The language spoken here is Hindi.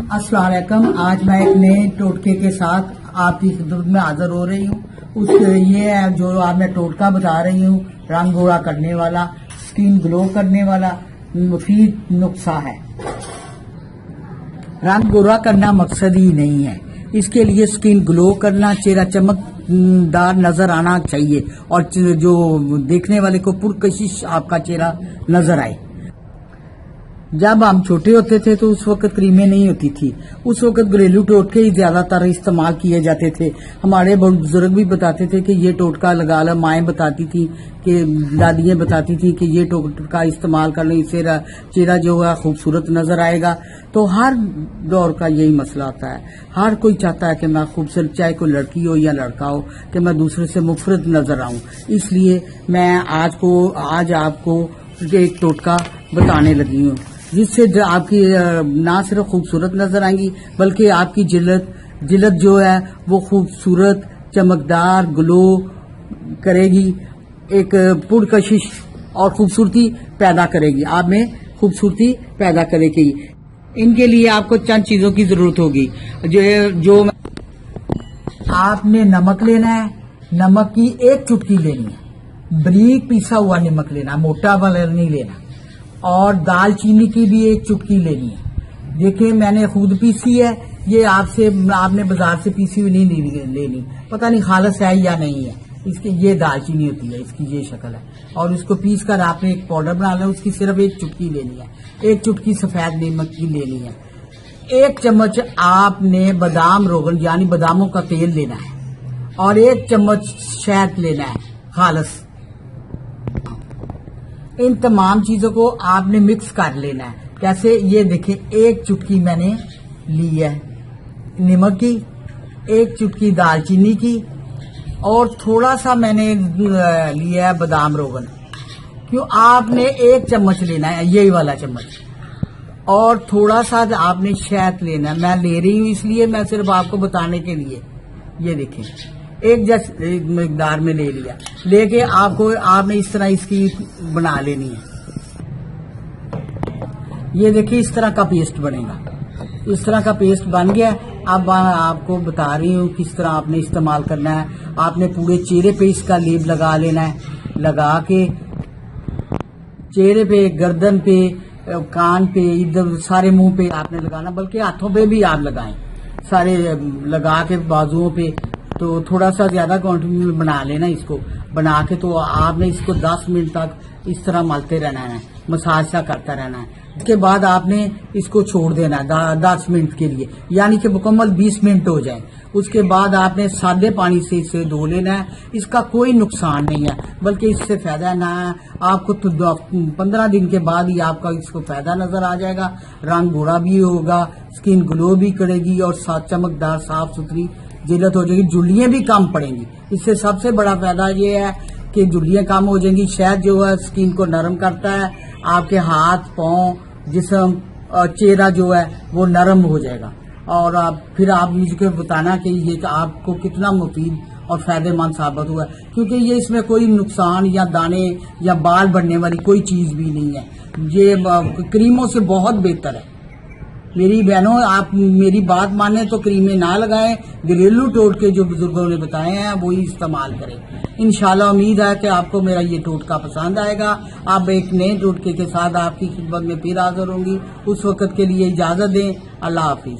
अस्सलाम वालेकुम। आज मैं एक नए टोटके के साथ आपकी खिदमत में हाजिर हो रही हूँ। ये है जो आज मैं टोटका बता रही हूँ, रंग गोरा करने वाला, स्किन ग्लो करने वाला मुफीद नुस्खा है। रंग गोरा करना मकसद ही नहीं है, इसके लिए स्किन ग्लो करना, चेहरा चमकदार नजर आना चाहिए और जो देखने वाले को पुरकशिश आपका चेहरा नजर आए। जब हम छोटे होते थे तो उस वक्त क्रीमें नहीं होती थी, उस वक्त घरेलू टोटके ही ज्यादातर इस्तेमाल किए जाते थे। हमारे बुजुर्ग भी बताते थे कि ये टोटका लगा लो, माएँ बताती थी कि दादियां बताती थी कि ये टोटका इस्तेमाल कर लो, इससे चेहरा जो है खूबसूरत नजर आएगा। तो हर दौर का यही मसला होता है, हर कोई चाहता है कि मैं खूबसूरत, चाहे कोई लड़की हो या लड़का हो, कि मैं दूसरे से मुफरत नजर आऊं। इसलिए मैं आज आपको एक टोटका बताने लगी हूँ जिससे आपकी ना सिर्फ खूबसूरत नजर आएंगी बल्कि आपकी जिल्द जो है वो खूबसूरत, चमकदार, ग्लो करेगी, एक पुरकशिश और खूबसूरती पैदा करेगी, आप में खूबसूरती पैदा करेगी। इनके लिए आपको चंद चीजों की जरूरत होगी। जो आपने नमक लेना है, नमक की एक चुटकी लेनी है, बारीक पिसा हुआ नमक लेना, मोटा वाला नहीं लेना। और दालचीनी की भी एक चुटकी लेनी है। देखिए मैंने खुद पीसी है, ये आपने बाजार से पीसी हुई नहीं लेनी, पता नहीं खालस है या नहीं है। इसकी ये दालचीनी होती है, इसकी ये शक्ल है। और उसको पीस कर आपने एक पाउडर बना लिया, उसकी सिर्फ एक चुटकी लेनी है। एक चुटकी सफेद नमक की लेनी है। 1 चम्मच आपने बादाम रोगन यानी बादामों का तेल लेना है और 1 चम्मच शहद लेना है खालस। इन तमाम चीजों को आपने मिक्स कर लेना है। कैसे, ये देखिए 1 चुटकी मैंने ली है नमक की, 1 चुटकी दालचीनी की और थोड़ा सा मैंने लिया है बादाम रोगन। क्यों, आपने 1 चम्मच लेना है, यही वाला चम्मच, और थोड़ा सा आपने शहद लेना है। मैं ले रही हूँ इसलिए, मैं सिर्फ आपको बताने के लिए। ये देखें एक मिकदार में ले लिया, लेके आपने इस तरह इसकी बना लेनी है। ये देखिए इस तरह का पेस्ट बनेगा, इस तरह का पेस्ट बन गया। अब आपको बता रही हूँ किस तरह आपने इस्तेमाल करना है। आपने पूरे चेहरे पे इसका लेप लगा लेना है, लगा के चेहरे पे, गर्दन पे, कान पे, इधर सारे मुंह पे आपने लगाना, बल्कि हाथों पे भी आप लगाएं, सारे लगा के बाजुओं पे। तो थोड़ा सा ज्यादा क्वांटिटी में बना लेना इसको, बना के तो आपने इसको 10 मिनट तक इस तरह मलते रहना है, मसाज सा करता रहना है। इसके बाद आपने इसको छोड़ देना है 10 मिनट के लिए, यानी कि मुकम्मल 20 मिनट हो जाए। उसके बाद आपने सादे पानी से इसे धो लेना है। इसका कोई नुकसान नहीं है, बल्कि इससे फायदा ना है आपको। तो 15 दिन के बाद ही आपका इसको फायदा नजर आ जाएगा। रंग गोरा भी होगा, स्किन ग्लो भी करेगी और साथ चमकदार साफ सुथरी जिल्द हो जाएगी। झुर्रियां भी कम पड़ेंगी। इससे सबसे बड़ा फायदा ये है कि झुर्रियां कम हो जाएंगी। शहद जो है स्किन को नरम करता है, आपके हाथ, पांव, जिस्म और चेहरा जो है वो नरम हो जाएगा। और फिर आप मुझे बताना कि ये आपको कितना मुफीद और फायदेमंद साबित हुआ, क्योंकि ये इसमें कोई नुकसान या दाने या बाल बढ़ने वाली कोई चीज भी नहीं है। ये क्रीमों से बहुत बेहतर है। मेरी बहनों, आप मेरी बात माने तो क्रीमें ना लगाएं, घरेलू टोटके जो बुजुर्गों ने बताए हैं वही इस्तेमाल करें। इंशाल्लाह उम्मीद है कि आपको मेरा ये टोटका पसंद आएगा। आप एक नए टोटके के साथ आपकी खिदमत में फिर हाजिर होंगी। उस वक्त के लिए इजाजत दें। अल्लाह हाफिज।